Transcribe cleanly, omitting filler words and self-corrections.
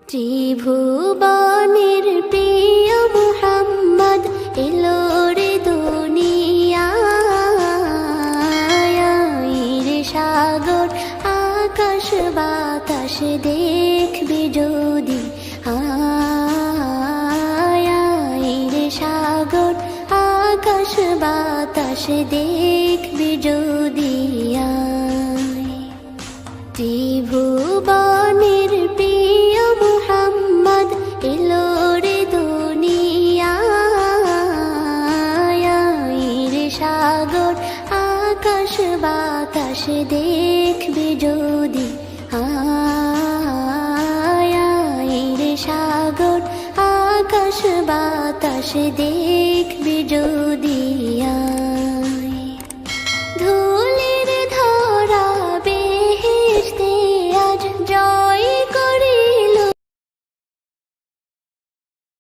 ত্রিভুবনের প্রিয় মুহাম্মদ এলো রে দুনিয়ায় রে সাগর আকাশ বাতাস দেখবি যদি রে সাগর আকাশ বাতাস দেখবি যদি ত্রিভুবনের প্রিয় মুহাম্মদ এলো রে দুনিয়ায় রে সাগর আকাশ বাতাস দেখবি যদি রে সাগর আকাশ বাতাস দেখবি যদি